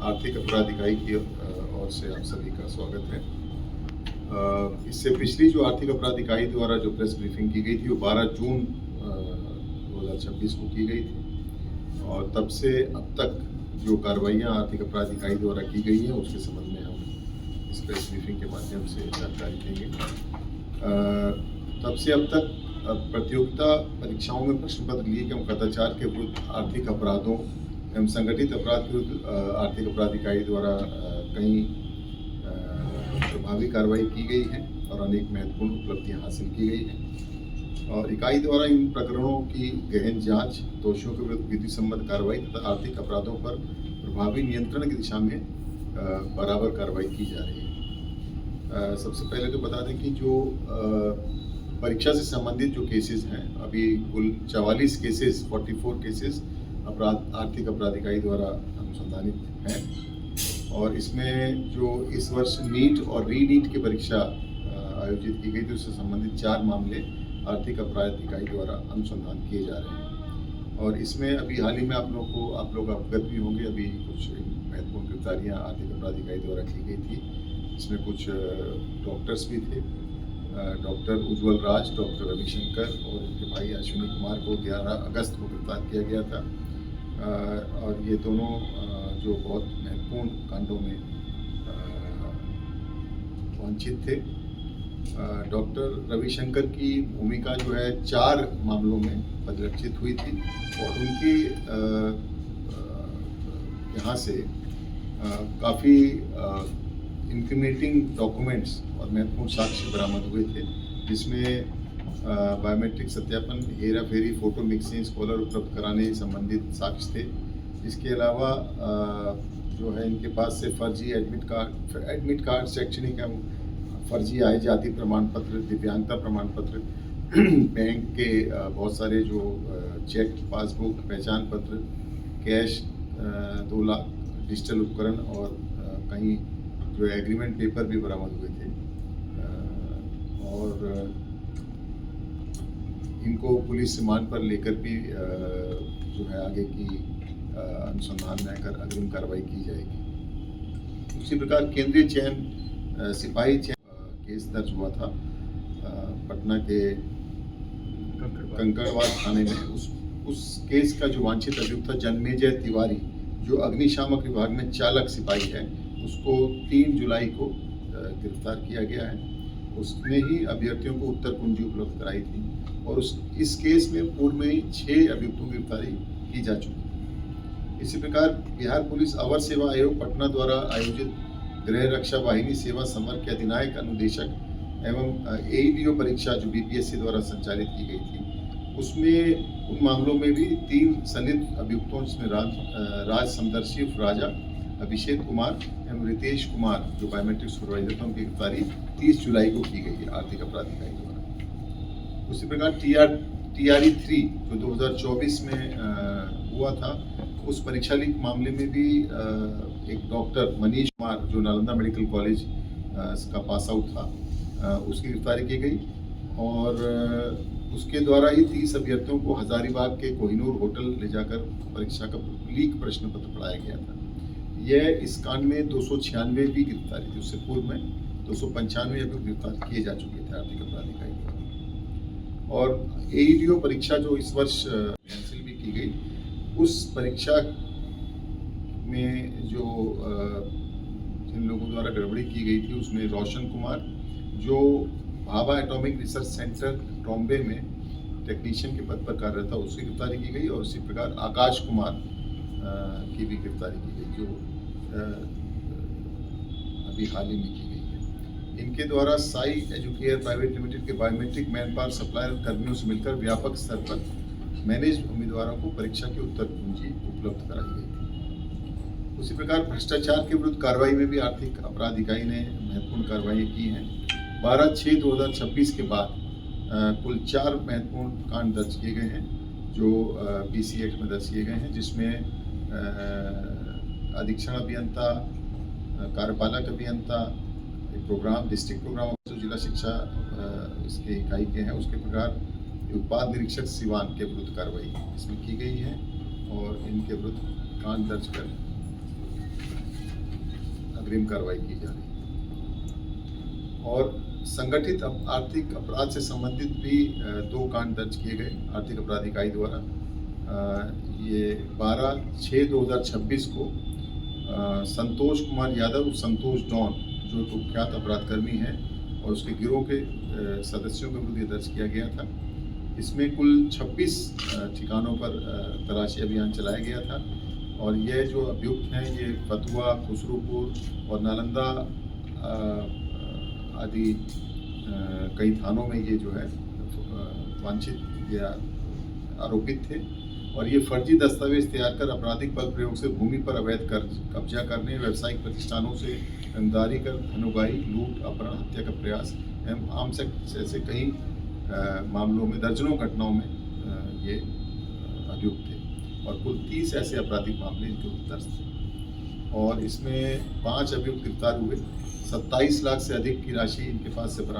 आर्थिक अपराध इकाई की ओर से आप सभी का स्वागत है। इससे पिछली जो आर्थिक अपराध इकाई द्वारा जो प्रेस ब्रीफिंग की गई थी वो 12 जून 2026 को की गई थी और तब से अब तक जो कार्रवाइयाँ आर्थिक अपराध इकाई द्वारा की गई हैं उसके संबंध में हम इस प्रेस ब्रीफिंग के माध्यम से जानकारी देंगे। तब से अब तक प्रतियोगिता परीक्षाओं में प्रश्न पत्र लिए एवं कदाचार के विरुद्ध आर्थिक अपराधों एवं संगठित अपराध के विरुद्ध आर्थिक अपराध इकाई द्वारा कई प्रभावी कार्रवाई की गई है और अनेक महत्वपूर्ण उपलब्धियां हासिल की गई हैं और इकाई द्वारा इन प्रकरणों की गहन जांच, दोषियों के विरुद्ध विधि सम्मत कार्रवाई तथा आर्थिक अपराधों पर प्रभावी नियंत्रण की दिशा में बराबर कार्रवाई की जा रही है। सबसे पहले तो बता दें कि जो परीक्षा से संबंधित जो केसेस हैं, अभी कुल 44 केसेस 44 केसेस आर्थिक अपराध इकाई द्वारा अनुसंधानित हैं और इसमें जो इस वर्ष नीट और रीनीट की परीक्षा आयोजित की गई थी उससे संबंधित 4 मामले आर्थिक अपराध इकाई द्वारा अनुसंधान किए जा रहे हैं और इसमें अभी हाल ही में आप लोग अवगत भी होंगे, अभी कुछ महत्वपूर्ण गिरफ्तारियाँ आर्थिक अपराध इकाई द्वारा की गई थी। इसमें कुछ डॉक्टर्स भी थे, डॉक्टर उज्ज्वल राज, डॉक्टर रविशंकर और उनके भाई अश्विनी कुमार को 11 अगस्त को गिरफ्तार किया गया था और ये दोनों जो बहुत महत्वपूर्ण कांडों में वांछित थे। डॉक्टर रविशंकर की भूमिका जो है 4 मामलों में परिलक्षित हुई थी और उनके यहाँ से काफ़ी इंक्रिमिनेटिंग डॉक्यूमेंट्स और महत्वपूर्ण साक्ष्य बरामद हुए थे, जिसमें बायोमेट्रिक सत्यापन, हेरा फेरी, फोटो मिक्सिंग, स्कॉलर उपलब्ध कराने संबंधित साक्ष्य थे। इसके अलावा जो है इनके पास से फर्जी एडमिट कार्ड, शैक्षणिक एवं फर्जी आय जाति प्रमाण पत्र, दिव्यांगता प्रमाण पत्र, बैंक के बहुत सारे जो चेक, पासबुक, पहचान पत्र, कैश 2 लाख, डिजिटल उपकरण और कहीं जो एग्रीमेंट पेपर भी बरामद हुए थे और इनको पुलिस रिमांड पर लेकर भी जो है आगे की अनुसंधान में आकर अग्रिम कार्रवाई की जाएगी। उसी प्रकार केंद्रीय चयन सिपाही चयन केस दर्ज हुआ था पटना के कंकड़वाल थाने में। उस केस का जो वांछित अभियुक्त था जन्मेजय तिवारी, जो अग्निशामक विभाग में चालक सिपाही है, उसको 3 जुलाई को गिरफ्तार किया गया है। उसने ही अभ्यर्थियों को उत्तर कुंजी उपलब्ध कराई थी और इस केस में पूर्व में ही 6 अभियुक्तों की गिरफ्तारी की जा चुकी थी। इसी प्रकार बिहार पुलिस अवर सेवा आयोग पटना द्वारा आयोजित गृह रक्षा वाहिनी सेवा समर के अधिनायक अनुदेशक एवं एईडीओ परीक्षा जो बीपीएससी द्वारा संचालित की गई थी, उसमें उन मामलों में भी 3 संदिग्ध अभियुक्तों जिसमें राज समदर्शी राजा, अभिषेक कुमार एवं रितेश कुमार जो बायोमेट्रिक सुपरवाइजर थे, उनकी गिरफ्तारी 30 जुलाई को की गई है आर्थिक अपराध इकाई द्वारा। उसी प्रकार TRE 3 जो 2024 में हुआ था, उस परीक्षा लीक मामले में भी एक डॉक्टर मनीष कुमार जो नालंदा मेडिकल कॉलेज का पास आउट था, उसकी गिरफ्तारी की गई और उसके द्वारा ही 30 अभ्यर्थियों को हजारीबाग के कोहिनूर होटल ले जाकर परीक्षा का लीक प्रश्न पत्र पढ़ाया गया था। यह इस कांड में 296 भी गिरफ्तारी थी। उससे पूर्व में 295 अभी गिरफ्तार किए जा चुके थे आर्थिक अपराध इकाई द्वारा। और एईडीओ परीक्षा जो इस वर्ष कैंसिल भी की गई, उस परीक्षा में जो जिन लोगों द्वारा गड़बड़ी की गई थी उसमें रोशन कुमार जो Bhabha atomic research centre Bombay में टेक्नीशियन के पद पर कार्यरत था, उसकी गिरफ्तारी की गई और उसी प्रकार आकाश कुमार की भी गिरफ्तारी की गई जो अभी हाल ही में की गई है। इनके द्वारा साई एजुकेयर प्राइवेट लिमिटेड के बायोमेट्रिक मैन पावर सप्लायर कर्मियों से मिलकर व्यापक स्तर पर मैनेज उम्मीदवारों को परीक्षा की उत्तर कुंजी उपलब्ध कराई गई थी। उसी प्रकार भ्रष्टाचार के विरुद्ध कार्रवाई में भी आर्थिक अपराध इकाई ने महत्वपूर्ण कार्रवाई की हैं। 12/6/2026 के बाद कुल 4 महत्वपूर्ण कांड दर्ज किए गए हैं जो BC एक्ट में दर्ज किए गए हैं, जिसमें अधीक्षण अभियंता, कार्यपालक अभियंता, प्रोग्राम डिस्ट्रिक्ट प्रोग्राम जो जिला शिक्षा इसके इकाई के हैं, उसके प्रकार उत्पाद निरीक्षक सिवान के विरुद्ध कार्रवाई इसमें की गई है और इनके विरुद्ध कांड दर्ज कर अग्रिम कार्रवाई की जा रही है। और संगठित आर्थिक अपराध से संबंधित भी 2 कांड दर्ज किए गए आर्थिक अपराध इकाई द्वारा। ये 12/6/2026 को संतोष कुमार यादव, संतोष डॉन, जो कुख्यात अपराधकर्मी है, और उसके गिरोह के सदस्यों के विरुद्ध दर्ज किया गया था। इसमें कुल 26 ठिकानों पर तलाशी अभियान चलाया गया था, और यह जो अभियुक्त हैं ये फतुहा, खुसरूपुर और नालंदा आदि कई थानों में ये जो है वांछित या आरोपित थे, और ये फर्जी दस्तावेज तैयार कर आपराधिक बल प्रयोग से भूमि पर अवैध कब्जा करने, व्यावसायिक प्रतिष्ठानों से रंगदारी कर धनुगाई, लूट, अपहरण, हत्या का प्रयास एवं आर्म्स एक्ट जैसे कई मामलों में, दर्जनों घटनाओं में ये अभियुक्त थे, और कुल 30 ऐसे आपराधिक मामले इनके विरुद्ध दर्ज थे। और इसमें 5 अभियुक्त गिरफ्तार हुए। 27 लाख से अधिक की राशि इनके पास से बरामद